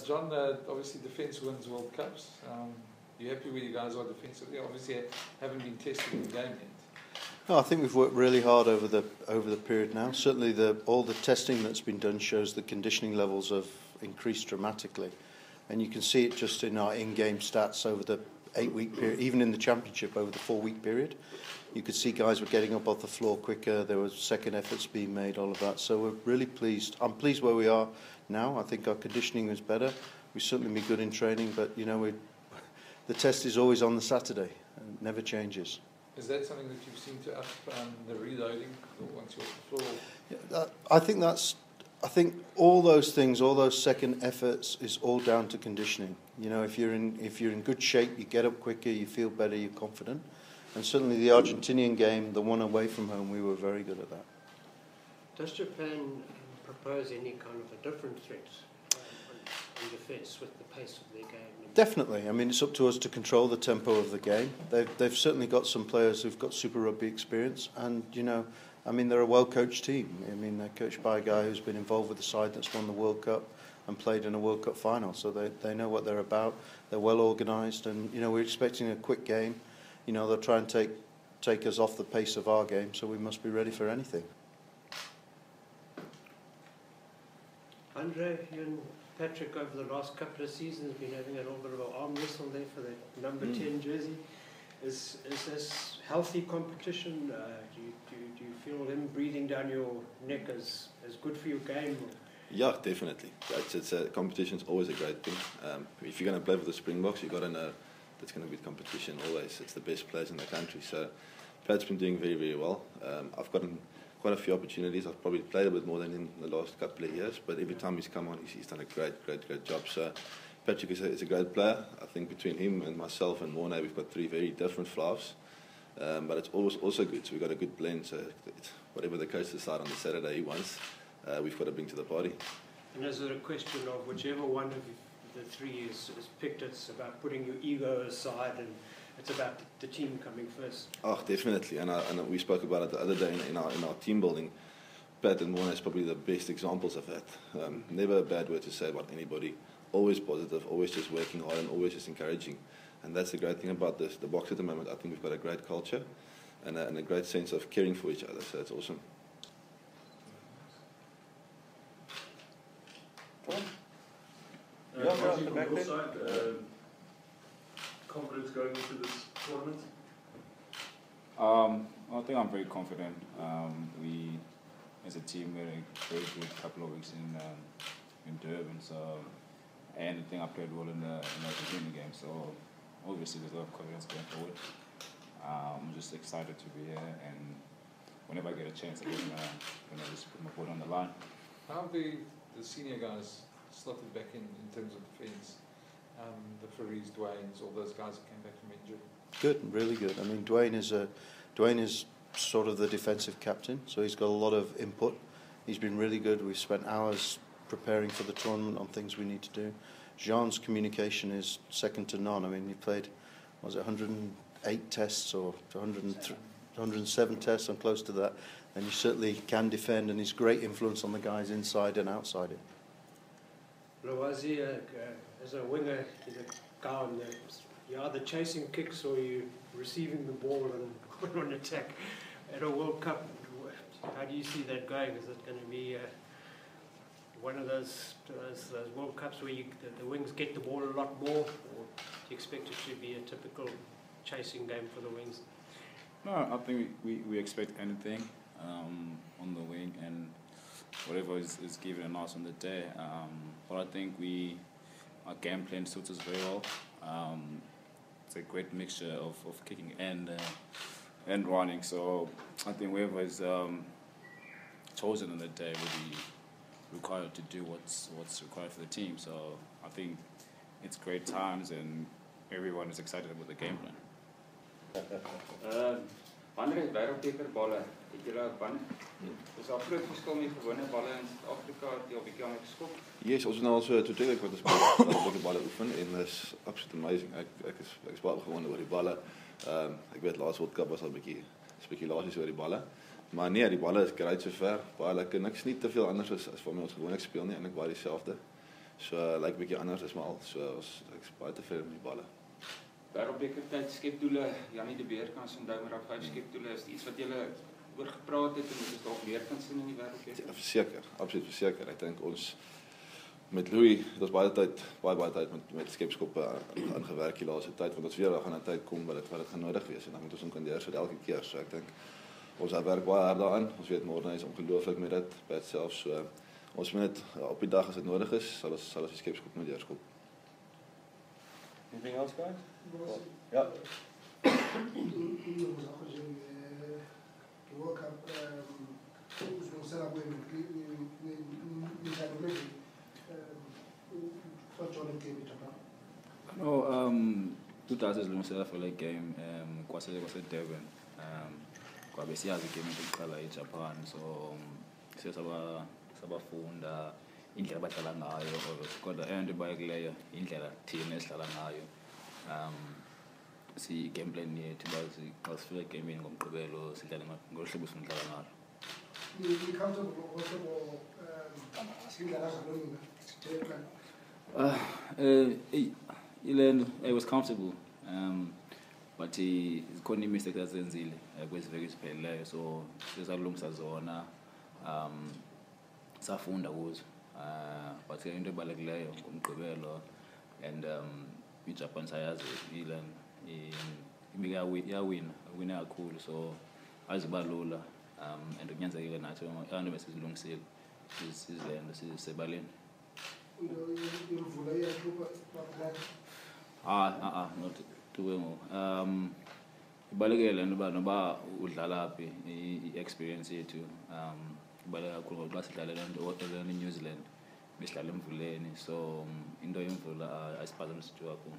John, obviously defence wins World Cups. You happy where you guys are defensively? Obviously haven't been tested in the game yet. No, I think we've worked really hard over the period now. Certainly all the testing that's been done shows the conditioning levels have increased dramatically. And you can see it just in our in-game stats over the 8-week period, even in the championship over the 4-week period. You could see guys were getting up off the floor quicker, there were second efforts being made, all of that. So we're really pleased. I'm pleased where we are now. I think our conditioning is better. We've certainly been good in training, but you know, the test is always on the Saturday, and it never changes. Is that something that you've seen to up the reloading once you're off the floor? Yeah, I think all those things, all those second efforts, is all down to conditioning. You know, if you're in good shape, you get up quicker, you feel better, you're confident. And certainly the Argentinian game, the one away from home, we were very good at that. Does Japan propose any kind of a different threat in defence with the pace of their game? Definitely. I mean, it's up to us to control the tempo of the game. They've certainly got some players who've got Super Rugby experience, and you know, I mean, they're a well-coached team. I mean, they're coached by a guy who's been involved with the side that's won the World Cup and played in a World Cup final, so they know what they're about. They're well organised, and you know, we're expecting a quick game. You know, they'll try and take us off the pace of our game, so we must be ready for anything. Handré, you and Patrick over the last couple of seasons have been having a little bit of an arm wrestle there for the number 10 jersey. Is this healthy competition? Do you feel him breathing down your neck as good for your game? Yeah, definitely. It's competition's always a great thing. If you're going to play for the Springboks, you've got to know that's going to be competition always. It's the best players in the country. So Pat's been doing very, very well. I've gotten quite a few opportunities. I've probably played a bit more than in the last couple of years, but every time he's come on, he's done a great job. So Patrick is a great player. I think between him and myself and Morne, we've got 3 very different flaws. But it's always also good. So we've got a good blend. So whatever the coach decides on the Saturday he wants, we've got to bring to the party. And is it a question of whichever one of the 3 is picked, it's about putting your ego aside and it's about the team coming first? Oh, definitely. And we spoke about it the other day in our team building. Pat and Morne is probably the best examples of that. Never a bad word to say about anybody. Always positive, always just working hard and always just encouraging. And that's the great thing about the box at the moment. I think we've got a great culture and a great sense of caring for each other. So it's awesome. On your side, confidence going into this tournament? I think I'm very confident. We, as a team, we had a very good couple of weeks in Durban, and I think I played well in the Argentina game. So obviously, there's a lot of confidence going forward. I'm just excited to be here, and whenever I get a chance, I'm gonna just put my foot on the line. How have the senior guys slotted back in terms of defence? The Farees, Dwayne's, all those guys that came back from injury. Good, really good. I mean, Dwayne is sort of the defensive captain, so he's got a lot of input. He's been really good. We've spent hours preparing for the tournament on things we need to do. Jean's communication is second to none. I mean, he played, was it 108 tests or 107 tests? I'm close to that. And he certainly can defend, and he's great influence on the guys inside and outside it. Lwazi, as a winger, he's a guy on you're either chasing kicks or you're receiving the ball and going on attack. At a World Cup, how do you see that going? Is it going to be one of those World Cups where the wings get the ball a lot more, or do you expect it to be a typical chasing game for the wings? No, I think we expect anything on the wing and whatever is given and us on the day. But I think our game plan suits us very well. It's a great mixture of kicking and running. So I think whoever is chosen on the day will be required to do what's required for the team. So I think it's great times and everyone is excited about the game plan. Wanneer is wêreldbeker balle? Het julle van? Dis 'n groot verskil met gewone balle in Suid-Afrika wat jy op die kamp geskop. Yes, ons het nou al so 2 weke wat ons die balle oefen en dit is absoluut amazing. Ek is baie opgewonde oor die balle. Ek weet laas World Cup was al 'n bietjie spekulasies oor die balle. Maar nee, die balle is great sover. Baie lekker. Niks nie te veel anders as waarmee ons gewoonlik speel nie, eintlik baie dieselfde. So lyk 'n bietjie anders as maar al. So ek's baie tevrede met die balle. Wêreldbeker tyd skepdoele, Janie de Beer kan onthou met daai 5 skepdoele, is iets wat julle oor gepraat het en dit is dalk meer kan sien in die wêreldbeker. Ja, verseker, absoluut verseker. Ek dink ons met Louis, dit was baie tyd met skepskoppe aangewerk die laaste tyd, want ons weer daar gaan 'n tyd kom wat dit gaan nodig wees en dan moet ons inkandeer vir elke keer. So ek dink ons werk baie hard daaraan. Ons weet môre is ongelooflik met dit by self. So ons moet net op die dag as dit nodig is, sal ons die skepskop moet deurskop. Anything else, guys? Ja. World Cup uzilungisela kwenu nidlalo leli John game Japan. No, two sizilungisela for le game kwase Durban. Kwabe siyazi game yokuqala eJapan, so sabafunda indlela abadlala ngayo kodwa into ebalulekileyo indlela thina esidlala ngayo. Si game plan yethu bazi xa sifika egameni ngomgqibelo sidlale ngohlobo esindlala ngalo. Comfortable also singala ngalona I was comfortable, but khona imistake azenzile kweziveke ezipheleleyo, so sizalungisa zona, safunda kuzo, but into ebalulekileyo ngomgqibelo and iJapan sayazi iland yawina kakhulu, so azibalula and kunyanzelekile nathi abantu besizilungisile sizilendo sisebaleni. Imvula iyahlupha not tuwe ngo ibalekele noba udlala phi i-experience yethu ibaleka kakhulu ngoba sidlala le New Zealand besidlala emvuleni, so into yemvula ayisiphazamisi kakhulu.